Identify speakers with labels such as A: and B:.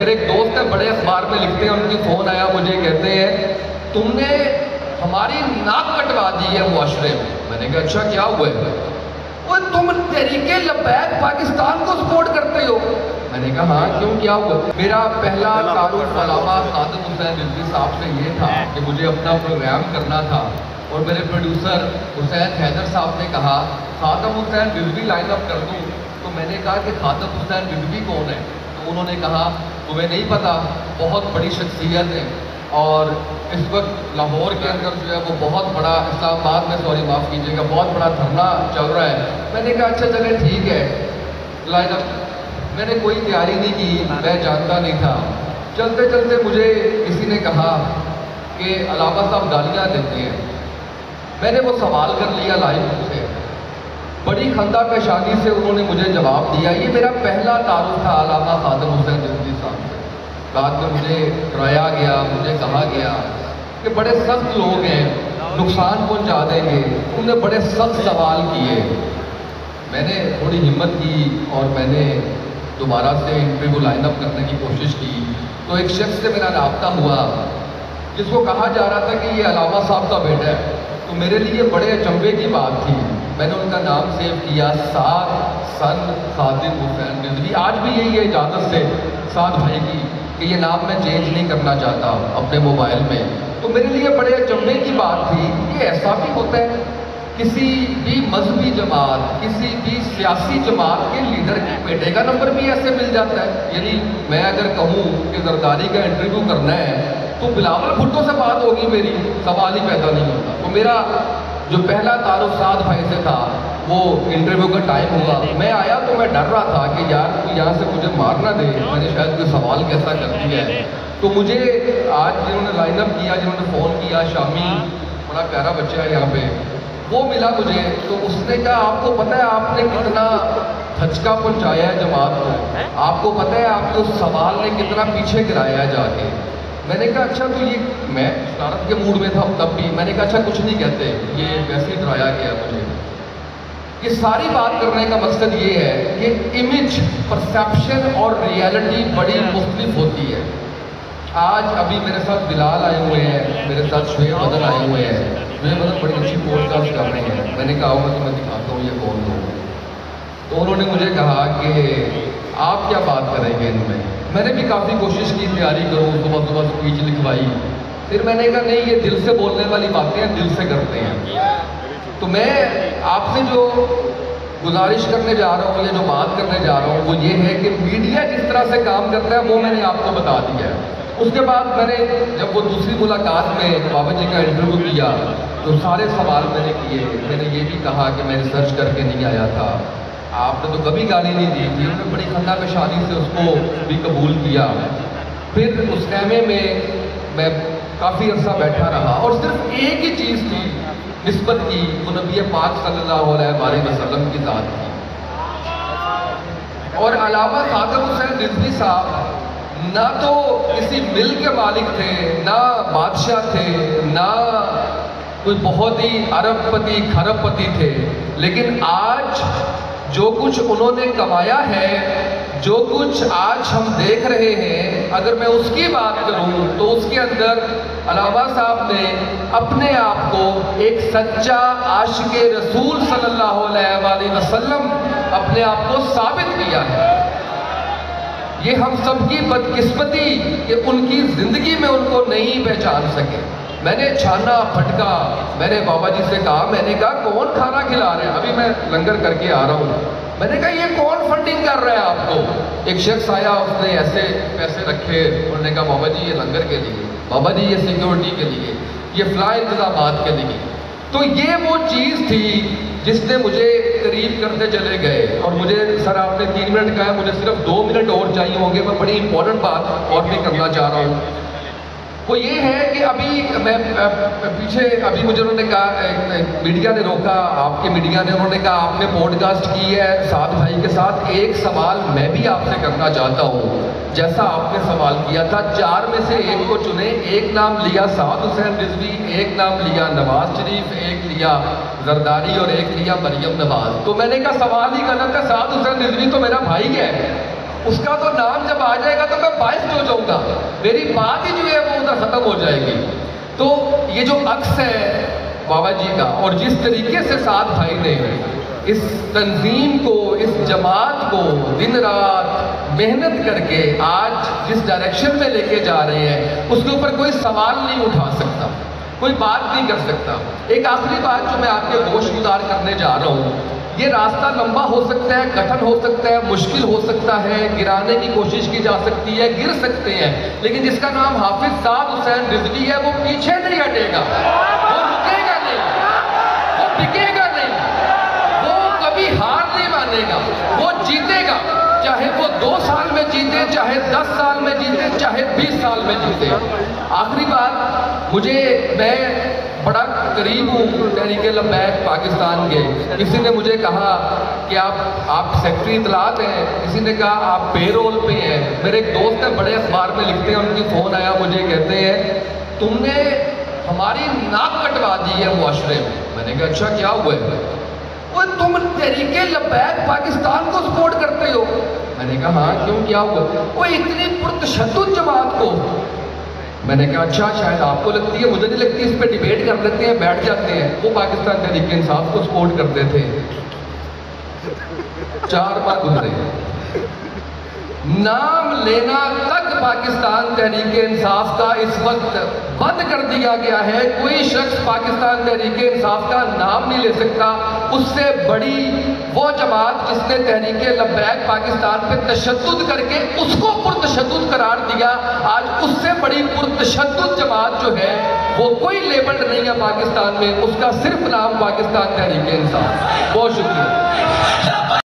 A: میرے ایک دوست ہیں بڑے اخبار میں لکھتے ہیں، ان کی فون آیا مجھے، کہتے ہیں تم نے ہماری ناک کٹوا دی ہے معاشرے میں نے کہا اچھا کیا ہوا ہے؟ وہ تم تحریک لبیک پاکستان کو سپورٹ کرتے ہو؟ میں نے کہا ہاں کیوں کیا ہوا؟ میرا پہلا تعارف علامہ خادم حسین رضوی صاحب سے یہ تھا کہ مجھے اپنا پروگرام کرنا تھا، اور میرے پروڈیوسر حسین حیدر صاحب نے کہا خادم حسین رضوی لائن اپ کر دوں، تو میں نے کہا کہ خادم حسین رضوی کون ہے؟ تو انہوں نے کہا تمہیں نہیں پتا، بہت بڑی شخصیت ہے، اور اس وقت لاہور کے اندر جو ہے وہ بہت بڑا، اسلام آباد میں سوری معاف کیجیے گا، بہت بڑا دھرنا چل رہا ہے۔ میں نے کہا اچھا چلے ٹھیک ہے، لائن اپ۔ میں نے کوئی تیاری نہیں کی، میں جانتا نہیں تھا۔ چلتے چلتے مجھے کسی نے کہا کہ علامہ صاحب گالیاں دیتے ہیں۔ میں نے وہ سوال کر لیا لائیو سے، بڑی خندہ پیشانی سے انہوں نے مجھے جواب دیا۔ یہ میرا پہلا تعارف تھا علامہ خادم حسین رضوی صاحب سے۔ بعد میں مجھے ڈرایا گیا، مجھے کہا گیا کہ بڑے سخت لوگ ہیں، نقصان پہنچا دیں گے، انہوں نے بڑے سخت سوال کیے۔ میں نے تھوڑی ہمت کی اور میں نے دوبارہ سے انٹرویو لائن اپ کرنے کی کوشش کی، تو ایک شخص سے میرا رابطہ ہوا جس کو کہا جا رہا تھا کہ یہ علامہ صاحب کا بیٹا ہے۔ تو میرے لیے بڑے اچنبھے کی بات تھی، میں نے ان کا نام سیو کیا، سعد سن خادم حسین رضوی۔ آج بھی یہی ہے اجازت سے سعد بھائی کی کہ یہ نام میں چینج نہیں کرنا چاہتا اپنے موبائل میں۔ تو میرے لیے بڑے اچنبھے کی بات تھی کہ ایسا بھی ہوتا ہے، کسی بھی مذہبی جماعت، کسی بھی سیاسی جماعت کے لیڈر کے بیٹے کا نمبر بھی ایسے مل جاتا ہے۔ یعنی میں اگر کہوں کہ زرداری کا انٹرویو کرنا ہے تو بلاول بھٹو سے بات ہوگی میری، سوال ہی پیدا نہیں ہوتا۔ تو میرا جو پہلا تعارف سعد بھائی سے تھا وہ انٹرویو کا ٹائم ہوا، میں آیا تو میں ڈر رہا تھا کہ یار کوئی یہاں سے مجھے مار نہ دے، میں نے شاید کوئی سوال کیسا کر دیا ہے۔ تو مجھے آج جنہوں نے لائن اپ کیا، جنہوں نے فون کیا، شامی بڑا پیارا بچہ ہے یہاں پہ، وہ ملا مجھے، تو اس نے کہا آپ کو پتہ ہے آپ نے کتنا دھچکا پہنچایا ہے جماعت کو، آپ کو پتہ ہے آپ کے اس سوال نے کتنا پیچھے گرایا ہے جا کے۔ میں نے کہا اچھا تو یہ، میں شرارت کے موڈ میں تھا تب بھی، میں نے کہا اچھا کچھ نہیں کہتے، یہ ویسے ہی ڈرایا گیا مجھے۔ یہ ساری بات کرنے کا مقصد یہ ہے کہ امیج، پرسیپشن اور ریئلٹی بڑی مختلف ہوتی ہے۔ آج ابھی میرے ساتھ بلال آئے ہوئے ہیں، میرے ساتھ شعیب بدر آئے ہوئے ہیں، شعیب بدر بڑی اچھی پوڈ کاسٹ کر رہے ہیں۔ میں نے کہا میں تمہیں دکھاتا ہوں یہ کون لوگ ہیں۔ تو انہوں نے مجھے کہا کہ آپ کیا بات کریں گے ان میں نے بھی کافی کوشش کی تیاری کروں، صبح صبح اسپیچ لکھوائی، پھر میں نے کہا نہیں یہ دل سے بولنے والی باتیں ہیں، دل سے کرتے ہیں۔ تو میں آپ سے جو گزارش کرنے جا رہا ہوں یا جو بات کرنے جا رہا ہوں وہ یہ ہے کہ میڈیا جس طرح سے کام کرتا ہے وہ میں نے آپ کو بتا دیا ہے۔ اس کے بعد میں نے جب وہ دوسری ملاقات میں بابا جی کا انٹرویو کیا تو سارے سوال میں نے کیے، میں نے یہ بھی کہا کہ میں ریسرچ کر کے نہیں آیا تھا، آپ نے تو کبھی گالی نہیں دی تھی، انہوں نے بڑی خندہ پیشانی سے اس کو بھی قبول کیا۔ پھر اس خیمے میں میں کافی عرصہ بیٹھا رہا اور صرف ایک ہی چیز تھی نسبت کی، وہ نبی پاک صلی اللہ علیہ وسلم کی ذات تھی۔ اور علامہ خادم حسین رضوی صاحب نہ تو کسی مل کے مالک تھے، نہ بادشاہ تھے، نہ کوئی بہت ہی ارب پتی کھرب پتی تھے، لیکن آج جو کچھ انہوں نے کمایا ہے، جو کچھ آج ہم دیکھ رہے ہیں، اگر میں اس کی بات کروں تو اس کے اندر علامہ صاحب نے اپنے آپ کو ایک سچا عاشق رسول صلی اللہ علیہ وسلم اپنے آپ کو ثابت کیا ہے۔ یہ ہم سب کی بدقسمتی کہ ان کی زندگی میں ان کو نہیں پہچان سکے۔ میں نے چھانا پھٹکا، میں نے بابا جی سے کہا، میں نے کہا کون کھانا کھلا رہے ہیں؟ ابھی میں لنگر کر کے آ رہا ہوں۔ میں نے کہا یہ کون فنڈنگ کر رہا ہے آپ کو؟ ایک شخص آیا، اس نے ایسے پیسے رکھے، انہوں نے کہا بابا جی یہ لنگر کے لیے، بابا جی یہ سیکیورٹی کے لیے، یہ فلاں انتظامات کے لیے۔ تو یہ وہ چیز تھی جس نے مجھے قریب کرتے چلے گئے۔ اور مجھے سر آپ نے 3 منٹ کہا ہے، مجھے صرف 2 منٹ اور چاہیے ہوں گے، میں بڑی امپورٹنٹ بات اور بھی کرنا چاہ رہا ہوں۔ وہ یہ ہے کہ ابھی میں پیچھے ابھی مجھے انہوں نے کہا، میڈیا نے روکا، آپ کے میڈیا نے، انہوں نے کہا آپ نے پوڈ کاسٹ کی ہے سعد بھائی کے ساتھ، ایک سوال میں بھی آپ سے کرنا چاہتا ہوں جیسا آپ نے سوال کیا تھا۔ 4 میں سے ایک کو چنے، ایک نام لیا سعد حسین رضوی، ایک نام لیا نواز شریف، ایک لیا زرداری اور ایک لیا مریم نواز۔ تو میں نے کہا سوال ہی غلط ہے، سعد حسین رضوی تو میرا بھائی ہے۔ اس کا تو نام جب آ جائے گا تو میں باعث ہو جاؤں گا، میری بات ہی جو ہے وہ ادھر ختم ہو جائے گی۔ تو یہ جو عکس ہے بابا جی کا، اور جس طریقے سے سعد بھائی نے اس تنظیم کو، اس جماعت کو دن رات محنت کر کے آج جس ڈائریکشن میں لے کے جا رہے ہیں، اس کے اوپر کوئی سوال نہیں اٹھا سکتا، کوئی بات نہیں کر سکتا۔ ایک آخری بات جو میں آپ کے گوش گزار کرنے جا رہا ہوں، یہ راستہ لمبا ہو سکتا ہے، کٹھن ہو سکتا ہے، مشکل ہو سکتا ہے، گرانے کی کوشش کی جا سکتی ہے، گر سکتے ہیں، لیکن جس کا نام حافظ سعد حسین رضوی ہے وہ پیچھے نہیں ہٹے گا، وہ رکے گا نہیں، وہ بکے گا نہیں، وہ کبھی ہار نہیں مانے گا، وہ جیتے گا، چاہے وہ 2 سال میں جیتے، چاہے 10 سال میں جیتے، چاہے 20 سال میں جیتے۔ آخری بات، میں بڑا قریب ہوں تحریک لبیک پاکستان کے۔ کسی نے مجھے کہا کہ آپ سیکٹری اطلاعات ہیں، کسی نے کہا آپ پے رول پہ ہیں۔ میرے ایک دوست ہیں، بڑے اخبار میں لکھتے ہیں، ان کی فون آیا، مجھے کہتے ہیں تم نے ہماری ناک کٹوا دی ہے معاشرے میں۔ میں نے کہا اچھا کیا ہوا ہے؟ وہ تم تحریک لبیک پاکستان کو سپورٹ کرتے ہو؟ میں نے کہا ہاں کیوں، کیا ہوا؟ وہ اتنی پرتشدد جماعت کو۔ میں نے کہا اچھا شاید آپ کو لگتی ہے، مجھے نہیں لگتی، اس پہ ڈیبیٹ کر لیتے ہیں، بیٹھ جاتے ہیں۔ وہ پاکستان تحریک انصاف کو سپورٹ کرتے تھے۔ 4 ماہ گزرے، نام لینا تک پاکستان تحریک انصاف کا اس وقت بند کر دیا گیا ہے۔ کوئی شخص پاکستان تحریک انصاف کا نام نہیں لے سکتا۔ اس سے بڑی وہ جماعت جس نے تحریک لبیک پاکستان پہ تشدد کر کے اس کو پرتشدد قرار دیا، آج اس سے بڑی پرتشدد جماعت جو ہے وہ کوئی لیبلڈ نہیں ہے پاکستان میں، اس کا صرف نام پاکستان تحریک انصاف۔ بہت شکریہ۔